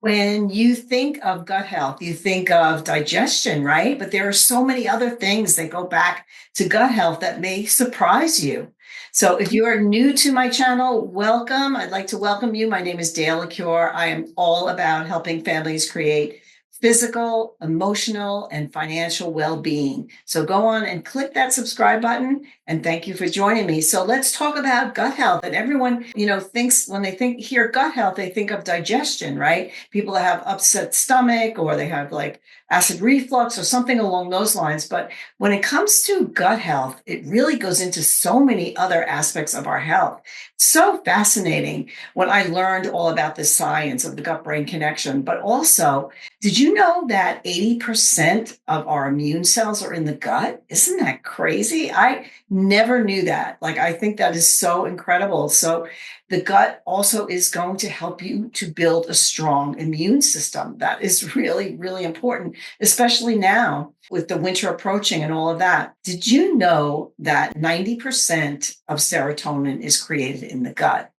When you think of gut health, you think of digestion, right? But there are so many other things that go back to gut health that may surprise you. So if you are new to my channel, welcome. I'd like to welcome you. My name is Dale LaCure. I am all about helping families create physical, emotional, and financial well-being. So go on and click that subscribe button, and thank you for joining me. So let's talk about gut health. And everyone, thinks when they hear gut health, they think of digestion, right? People that have upset stomach or they have like acid reflux or something along those lines. But when it comes to gut health, it really goes into so many other aspects of our health. So fascinating when I learned all about the science of the gut-brain connection. But also, did you know that 80% of our immune cells are in the gut? Isn't that crazy? I never knew that. Like, I think that is so incredible. So the gut also is going to help you to build a strong immune system. That is really, really important, especially now with the winter approaching and all of that. Did you know that 90% of serotonin is created in the gut?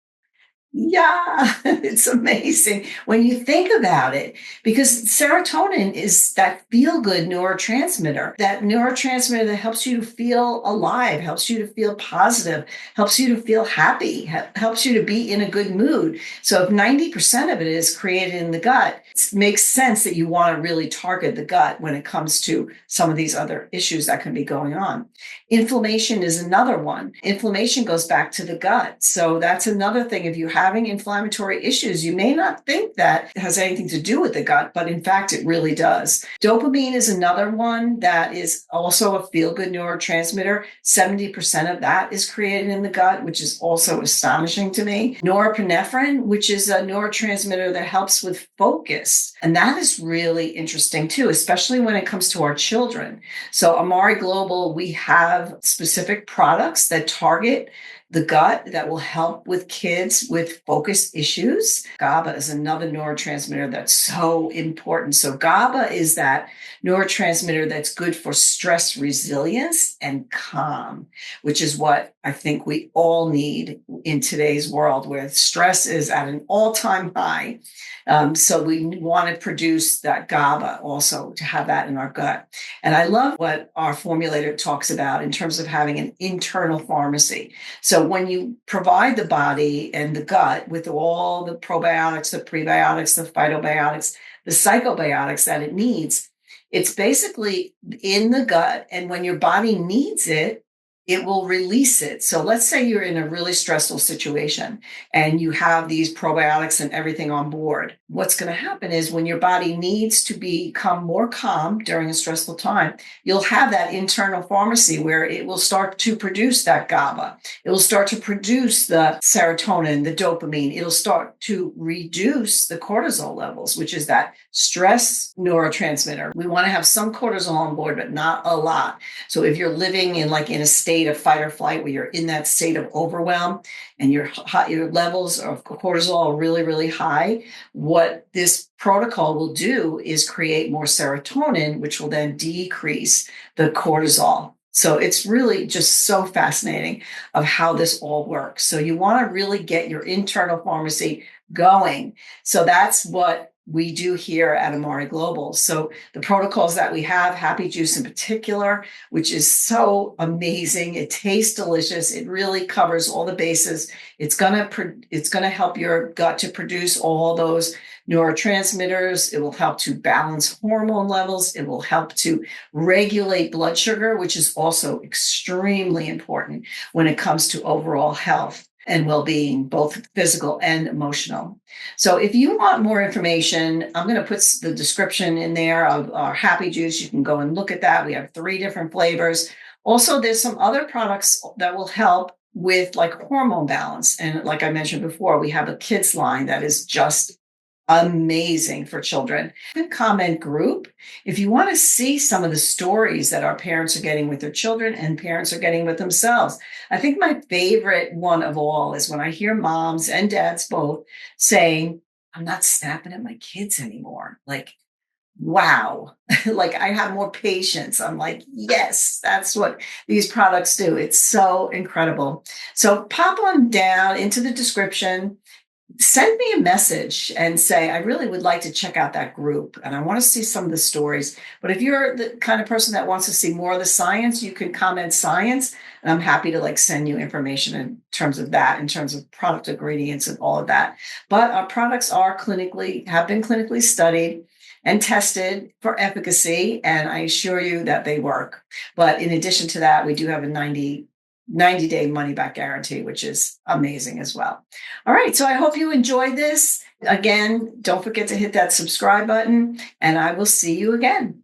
Yeah, it's amazing when you think about it, because serotonin is that feel-good neurotransmitter, that helps you to feel alive, helps you to feel positive, helps you to feel happy, helps you to be in a good mood. So if 90% of it is created in the gut, it makes sense that you want to really target the gut when it comes to some of these other issues that can be going on. Inflammation is another one. Inflammation goes back to the gut. So that's another thing. If you're having inflammatory issues, you may not think that it has anything to do with the gut, but in fact, it really does. Dopamine is another one that is also a feel-good neurotransmitter. 70% of that is created in the gut, which is also astonishing to me. Norepinephrine, which is a neurotransmitter that helps with focus. And that is really interesting too, especially when it comes to our children. So Amare Global, we have specific products that target the gut that will help with kids with focus issues. GABA is another neurotransmitter that's so important. So GABA is that neurotransmitter that's good for stress resilience and calm, which is what I think we all need in today's world where stress is at an all-time high. So we want to produce that GABA also to have that in our gut. And I love what our formulator talks about in terms of having an internal pharmacy. So when you provide the body and the gut with all the probiotics, the prebiotics, the phytobiotics, the psychobiotics that it needs, it's basically in the gut. And when your body needs it, it will release it. So let's say you're in a really stressful situation and you have these probiotics and everything on board. What's going to happen is when your body needs to become more calm during a stressful time, you'll have that internal pharmacy where it will start to produce that GABA. It will start to produce the serotonin, the dopamine. It'll start to reduce the cortisol levels, which is that stress neurotransmitter. We want to have some cortisol on board, but not a lot. So if you're living in a state of fight or flight where you're in that state of overwhelm and your levels of cortisol are really, really high, what this protocol will do is create more serotonin, which will then decrease the cortisol. So it's really just so fascinating of how this all works. So you want to really get your internal pharmacy going. So that's what we do here at Amare Global. So the protocols that we have, Happy Juice in particular, which is so amazing. It tastes delicious. It really covers all the bases. It's gonna help your gut to produce all those neurotransmitters. It will help to balance hormone levels. It will help to regulate blood sugar, which is also extremely important when it comes to overall health and well-being, both physical and emotional. So if you want more information, I'm going to put the description in there of our Happy Juice. You can go and look at that. We have 3 different flavors. Also, there's some other products that will help with hormone balance. And like I mentioned before, we have a kids line that is just amazing for children. The comment group, if you want to see some of the stories that our parents are getting with their children and parents are getting with themselves. I think my favorite one of all is when I hear moms and dads both saying, I'm not snapping at my kids anymore. Wow. I have more patience. I'm like, yes, that's what these products do. It's so incredible. So pop on down into the description. send me a message and say, I really would like to check out that group and I want to see some of the stories. But if you're the kind of person that wants to see more of the science, you can comment science. And I'm happy to send you information in terms of that, in terms of product ingredients and all of that. But our products have been clinically studied and tested for efficacy. And I assure you that they work. But in addition to that, we do have a 90-day money back guarantee, which is amazing as well. All right. So I hope you enjoyed this. Again, don't forget to hit that subscribe button, and I will see you again.